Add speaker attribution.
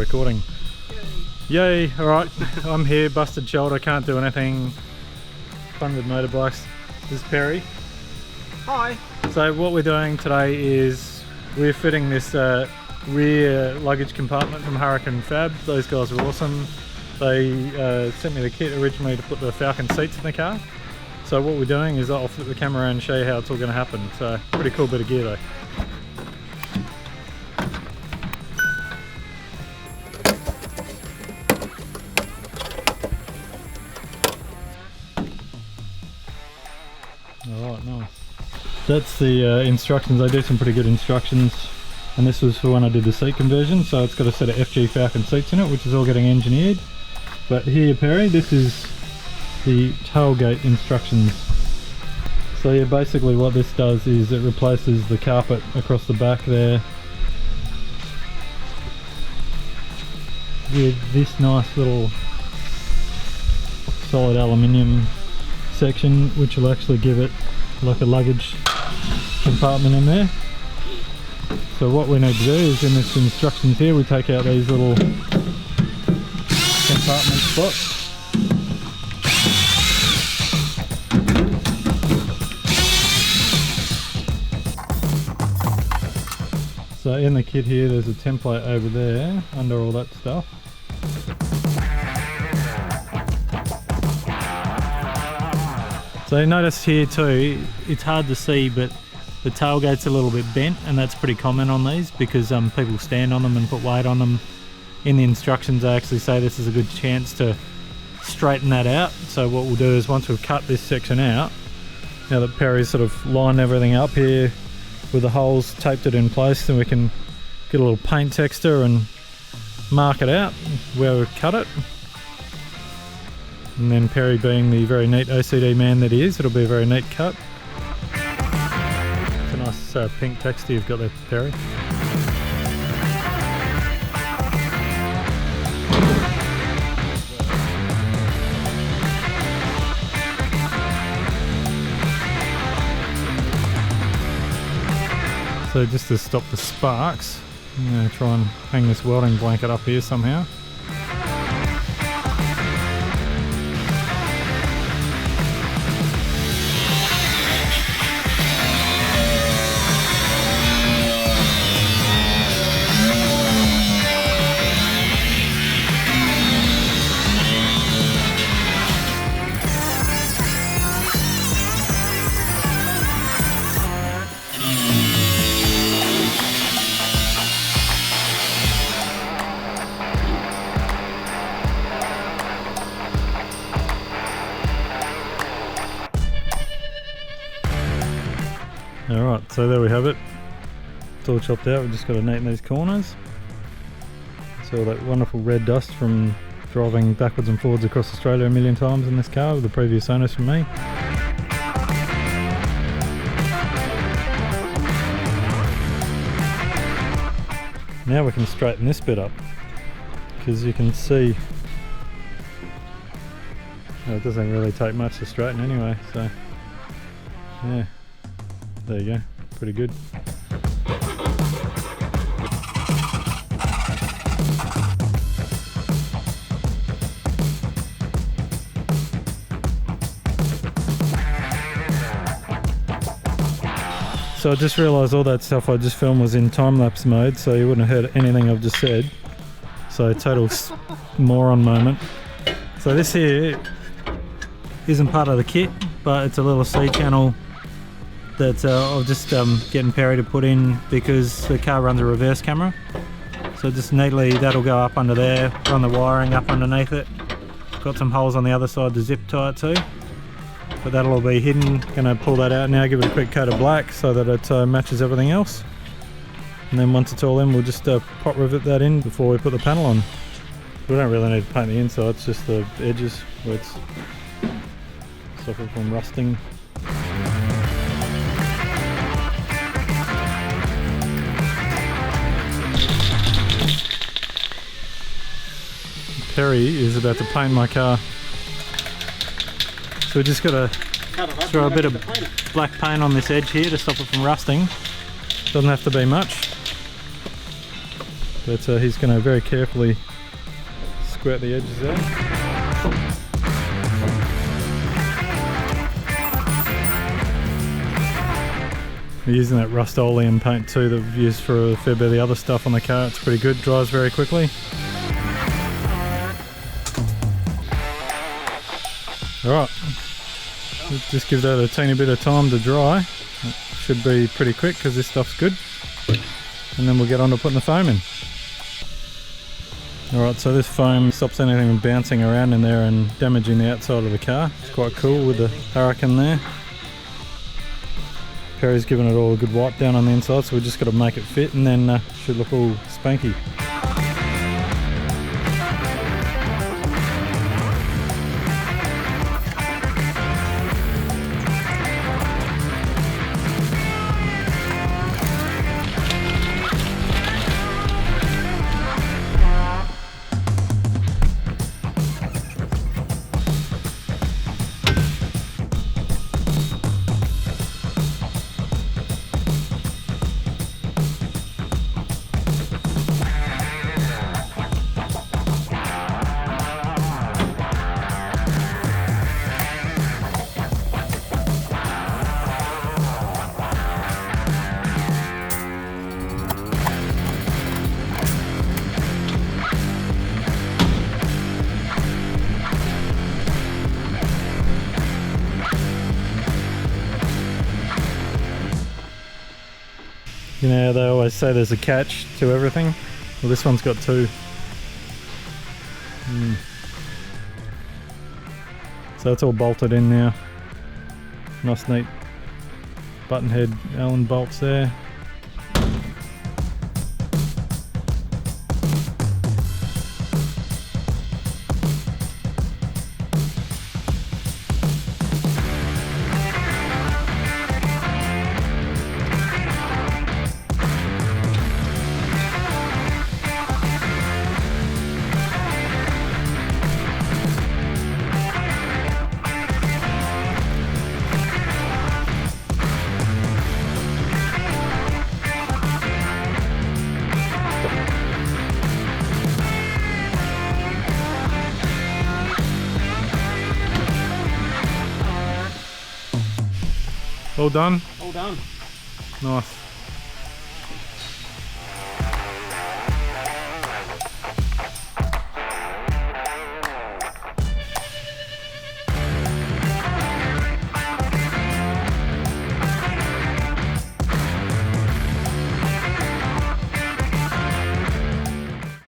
Speaker 1: recording. Yay! Alright, I'm here, busted shoulder, can't do anything. Fun with motorbikes. This is Perry.
Speaker 2: Hi!
Speaker 1: So what we're doing today is we're fitting this rear luggage compartment from Huracan Fab. Those guys are awesome. They sent me the kit originally to put the Falcon seats in the car. So what we're doing is I'll flip the camera around and show you how it's all going to happen. So pretty cool bit of gear though. Alright, nice. That's the instructions. I do some pretty good instructions, and this was for when I did the seat conversion. So it's got a set of FG Falcon seats in it, which is all getting engineered. But here, Perry, this is the tailgate instructions. So yeah, basically what this does is it replaces the carpet across the back there with this nice little solid aluminium section, which will actually give it like a luggage compartment in there. So what we need to do is, in this instructions here, we take out these little compartment spots. So in the kit here, there's a template over there under all that stuff. So notice here too, it's hard to see, but the tailgate's a little bit bent, and that's pretty common on these because people stand on them and put weight on them. In the instructions I actually say this is a good chance to straighten that out. So what we'll do is, once we've cut this section out, now that Perry's sort of lined everything up here with the holes, taped it in place, then we can get a little paint texture and mark it out where we've cut it. And then Perry, being the very neat OCD man that he is, it'll be a very neat cut. It's a nice pink texture you've got there, Perry. So just to stop the sparks, I'm going to try and hang this welding blanket up here somehow. Alright, so there we have it. It's all chopped out, we've just got to neaten these corners. So all that wonderful red dust from driving backwards and forwards across Australia a million times in this car with the previous owners from me. Now we can straighten this bit up, because you can see it doesn't really take much to straighten anyway, so yeah. There you go, pretty good. So I just realised all that stuff I just filmed was in time-lapse mode, so you wouldn't have heard anything I've just said. So total moron moment. So this here isn't part of the kit, but it's a little C channel that I'll just getting Perry to put in because the car runs a reverse camera. So just neatly that'll go up under there, run the wiring up underneath it. Got some holes on the other side to zip tie it to, but that'll all be hidden. Gonna pull that out now, give it a quick coat of black so that it matches everything else. And then once it's all in, we'll just pop rivet that in before we put the panel on. We don't really need to paint the inside, it's just the edges where it's suffered from rusting. Perry is about to paint my car. So we just got to throw a bit of black paint on this edge here to stop it from rusting. Doesn't have to be much. but he's going to very carefully squirt the edges out. We're using that Rust-Oleum paint too that we've used for a fair bit of the other stuff on the car. It's pretty good, dries very quickly. Alright, just give that a teeny bit of time to dry. It should be pretty quick because this stuff's good. And then we'll get on to putting the foam in. Alright, so this foam stops anything from bouncing around in there and damaging the outside of the car. It's quite cool with the Huracan there. Perry's given it all a good wipe down on the inside, so we've just got to make it fit, and then should look all spanky. You know how they always say there's a catch to everything? Well, this one's got two. So it's all bolted in now. Nice neat button head Allen bolts there. All done?
Speaker 2: All done.
Speaker 1: Nice.